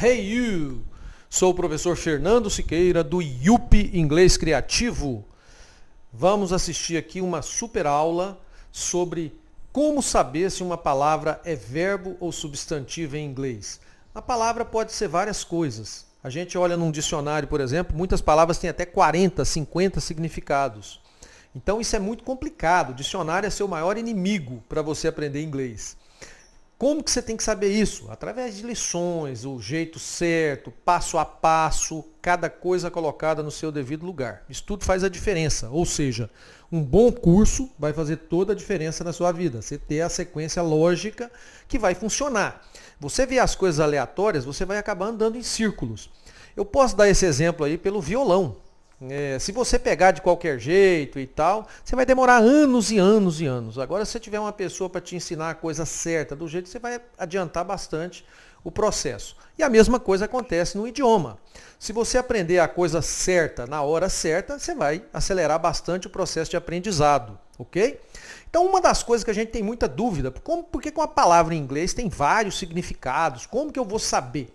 Hey you! Sou o professor Fernando Siqueira do IUP Inglês Criativo. Vamos assistir aqui uma super aula sobre como saber se uma palavra é verbo ou substantivo em inglês. A palavra pode ser várias coisas. A gente olha num dicionário, por exemplo, muitas palavras têm até 40, 50 significados. Então isso é muito complicado. O dicionário é seu maior inimigo para você aprender inglês. Como que você tem que saber isso? Através de lições, o jeito certo, passo a passo, cada coisa colocada no seu devido lugar. Isso tudo faz a diferença. Ou seja, um bom curso vai fazer toda a diferença na sua vida. Você ter a sequência lógica que vai funcionar. Você vê as coisas aleatórias, você vai acabar andando em círculos. Eu posso dar esse exemplo aí pelo violão. Se você pegar de qualquer jeito e tal, você vai demorar anos e anos e anos. Agora, se você tiver uma pessoa para te ensinar a coisa certa, do jeito, você vai adiantar bastante o processo. E a mesma coisa acontece no idioma. Se você aprender a coisa certa na hora certa, você vai acelerar bastante o processo de aprendizado, ok? Então, uma das coisas que a gente tem muita dúvida, por que com a palavra em inglês tem vários significados? Como que eu vou saber?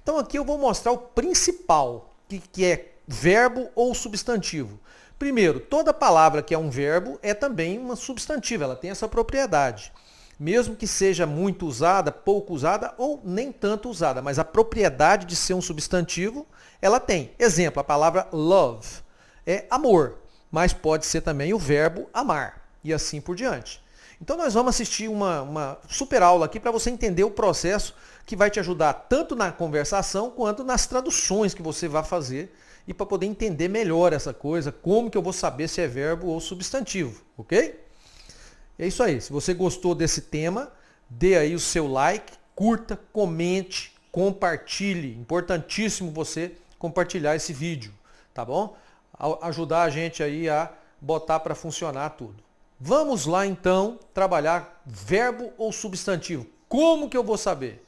Então, aqui eu vou mostrar o principal, que é verbo ou substantivo. Primeiro, toda palavra que é um verbo é também uma substantiva, ela tem essa propriedade. Mesmo que seja muito usada, pouco usada ou nem tanto usada, mas a propriedade de ser um substantivo, ela tem. Exemplo, a palavra love é amor, mas pode ser também o verbo amar e assim por diante. Então nós vamos assistir uma super aula aqui para você entender o processo que vai te ajudar tanto na conversação quanto nas traduções que você vai fazer e para poder entender melhor essa coisa, como que eu vou saber se é verbo ou substantivo, ok? É isso aí. Se você gostou desse tema, dê aí o seu like, curta, comente, compartilhe. Importantíssimo você compartilhar esse vídeo, tá bom? Ajudar a gente aí a botar para funcionar tudo. Vamos lá então trabalhar verbo ou substantivo. Como que eu vou saber?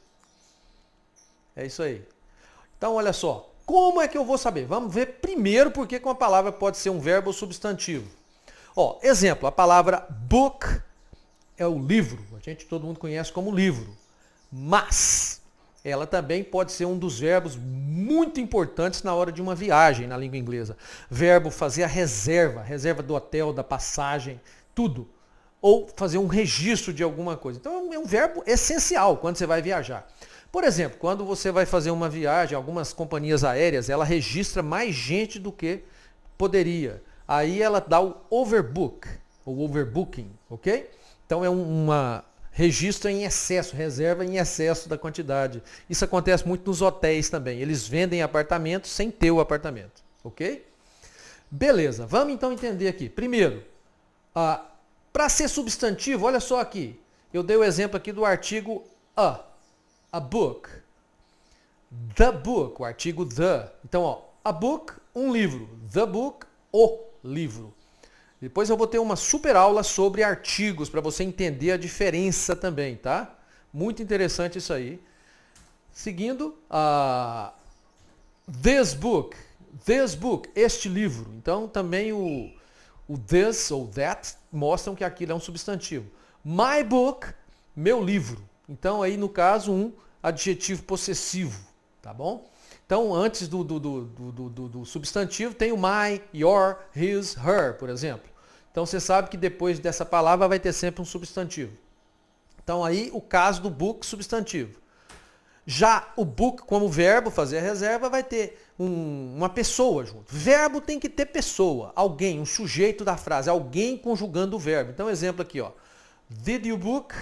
É isso aí. Então olha só. Como é que eu vou saber? Vamos ver primeiro por que uma palavra pode ser um verbo ou substantivo. Ó, exemplo, a palavra book é o livro. Todo mundo conhece como livro. Mas ela também pode ser um dos verbos muito importantes na hora de uma viagem na língua inglesa. Verbo fazer a reserva do hotel, da passagem, tudo. Ou fazer um registro de alguma coisa. Então é um verbo essencial quando você vai viajar. Por exemplo, quando você vai fazer uma viagem, algumas companhias aéreas, ela registra mais gente do que poderia. Aí ela dá o overbook, ou overbooking, ok? Então é uma registra em excesso, reserva em excesso da quantidade. Isso acontece muito nos hotéis também. Eles vendem apartamentos sem ter o apartamento, ok? Beleza, vamos então entender aqui. Primeiro, para ser substantivo, olha só aqui. Eu dei o exemplo aqui do artigo a book. The book, o artigo the. Então, ó, a book, um livro. The book, o livro. Depois eu vou ter uma super aula sobre artigos para você entender a diferença também, tá? Muito interessante isso aí. Seguindo, this book, este livro. Então, também o this ou that mostram que aquilo é um substantivo. My book, meu livro. Então, aí no caso, um adjetivo possessivo, tá bom? Então, antes do substantivo, tem o my, your, his, her, por exemplo. Então, você sabe que depois dessa palavra vai ter sempre um substantivo. Então, aí, o caso do book, substantivo. Já o book, como verbo, fazer a reserva, vai ter uma pessoa junto. Verbo tem que ter pessoa, alguém, um sujeito da frase, alguém conjugando o verbo. Então, exemplo aqui, ó. Did you book?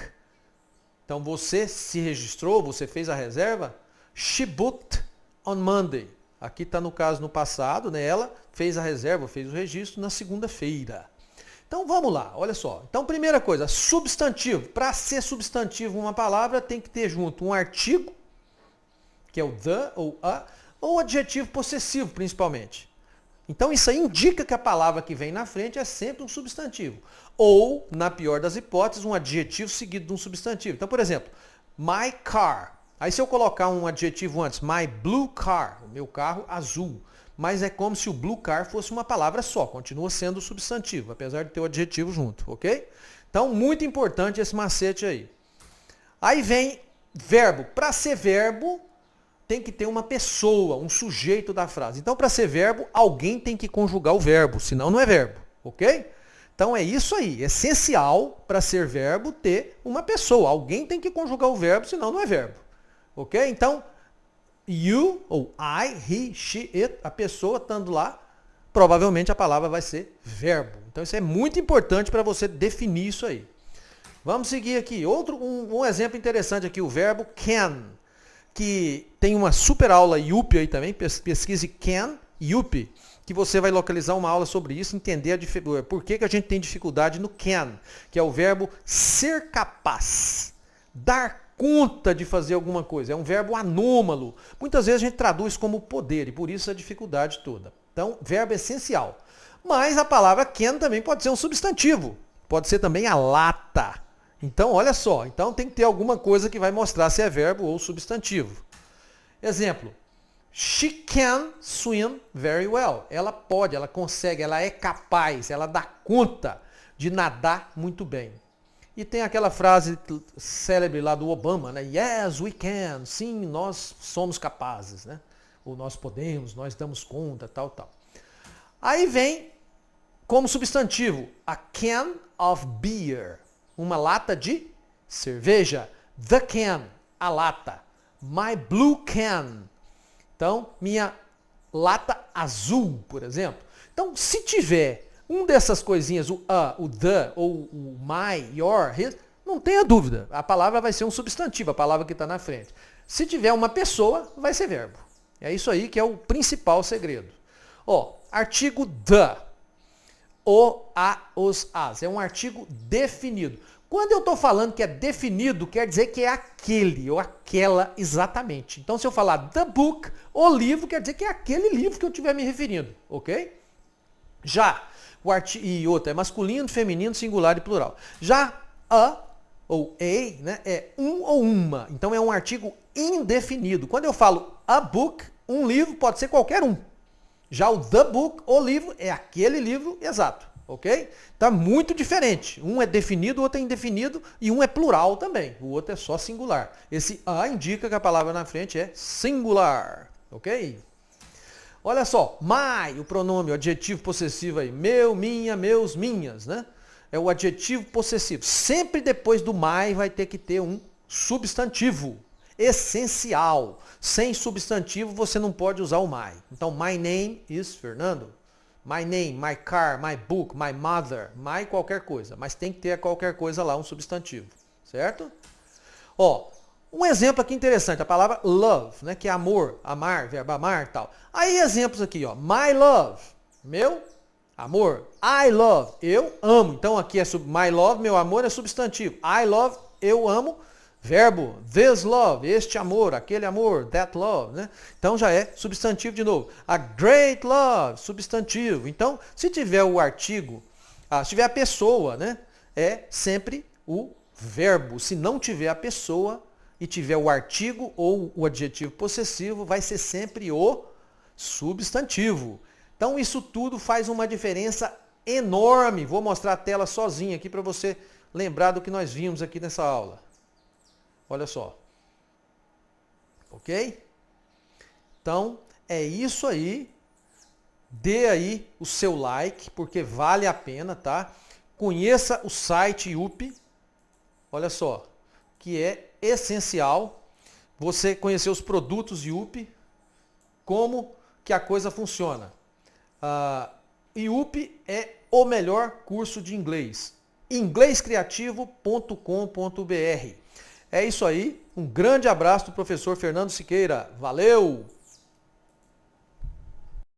Então, você se registrou, você fez a reserva. She booked on Monday. Aqui está no caso no passado, né? Ela fez a reserva, fez o registro na segunda-feira. Então, vamos lá, olha só. Então, primeira coisa, substantivo. Para ser substantivo uma palavra, tem que ter junto um artigo, que é o the ou a, ou adjetivo possessivo, principalmente. Então, isso aí indica que a palavra que vem na frente é sempre um substantivo. Ou, na pior das hipóteses, um adjetivo seguido de um substantivo. Então, por exemplo, my car. Aí se eu colocar um adjetivo antes, my blue car, o meu carro azul. Mas é como se o blue car fosse uma palavra só, continua sendo substantivo, apesar de ter o adjetivo junto, ok? Então, muito importante esse macete aí. Aí vem verbo. Para ser verbo, tem que ter uma pessoa, um sujeito da frase. Então, para ser verbo, alguém tem que conjugar o verbo, senão não é verbo, ok? Então é isso aí, essencial para ser verbo ter uma pessoa. Alguém tem que conjugar o verbo, senão não é verbo, ok? Então, you, ou I, he, she, it, a pessoa estando lá, provavelmente a palavra vai ser verbo. Então isso é muito importante para você definir isso aí. Vamos seguir aqui. Um exemplo interessante aqui, o verbo can, que tem uma super aula IUP aí também, pesquise can, IUP, que você vai localizar uma aula sobre isso, entender por que a gente tem dificuldade no can, que é o verbo ser capaz, dar conta de fazer alguma coisa. É um verbo anômalo. Muitas vezes a gente traduz como poder e por isso a dificuldade toda. Então, verbo essencial. Mas a palavra can também pode ser um substantivo. Pode ser também a lata. Então, olha só. Então, tem que ter alguma coisa que vai mostrar se é verbo ou substantivo. Exemplo. She can swim very well. Ela pode, ela consegue, ela é capaz, ela dá conta de nadar muito bem. E tem aquela frase célebre lá do Obama, né? Yes, we can. Sim, nós somos capazes, né? Ou nós podemos, nós damos conta, tal, tal. Aí vem como substantivo a can of beer, uma lata de cerveja. The can, a lata. My blue can. Então, minha lata azul, por exemplo. Então, se tiver dessas coisinhas, o a, o the, ou o my, your, his, não tenha dúvida. A palavra vai ser um substantivo, a palavra que está na frente. Se tiver uma pessoa, vai ser verbo. É isso aí que é o principal segredo. Ó, artigo the. O, a, os, as. É um artigo definido. Quando eu estou falando que é definido, quer dizer que é aquele ou aquela exatamente. Então, se eu falar the book, o livro, quer dizer que é aquele livro que eu estiver me referindo, ok? Já, e outra, é masculino, feminino, singular e plural. Já a, ou a, né, é um ou uma. Então, é um artigo indefinido. Quando eu falo a book, um livro pode ser qualquer um. Já o the book, o livro, é aquele livro exato. Ok? Tá muito diferente. Um é definido, o outro é indefinido e um é plural também. O outro é só singular. Esse a indica que a palavra na frente é singular. Ok? Olha só. My, o pronome, o adjetivo possessivo aí. Meu, minha, meus, minhas, né? É o adjetivo possessivo. Sempre depois do my vai ter que ter um substantivo. Essencial. Sem substantivo você não pode usar o my. Então, my name is Fernando. My name, my car, my book, my mother, my qualquer coisa. Mas tem que ter qualquer coisa lá, um substantivo. Certo? Ó, um exemplo aqui interessante, a palavra love, né, que é amor, amar, verbo amar e tal. Aí exemplos aqui, ó. My love, meu amor. I love, eu amo. Então aqui é my love, meu amor é substantivo. I love, eu amo. Verbo, this love, este amor, aquele amor, that love, né? Então já é substantivo de novo. A great love, substantivo. Então, se tiver o artigo, se tiver a pessoa, né? É sempre o verbo. Se não tiver a pessoa e tiver o artigo ou o adjetivo possessivo, vai ser sempre o substantivo. Então, isso tudo faz uma diferença enorme. Vou mostrar a tela sozinha aqui para você lembrar do que nós vimos aqui nessa aula. Olha só. Ok? Então, é isso aí. Dê aí o seu like, porque vale a pena, tá? Conheça o site IUP. Olha só. Que é essencial você conhecer os produtos IUP, como que a coisa funciona. IUP é o melhor curso de inglês. inglescreativo.com.br. É isso aí. Um grande abraço do professor Fernando Siqueira. Valeu!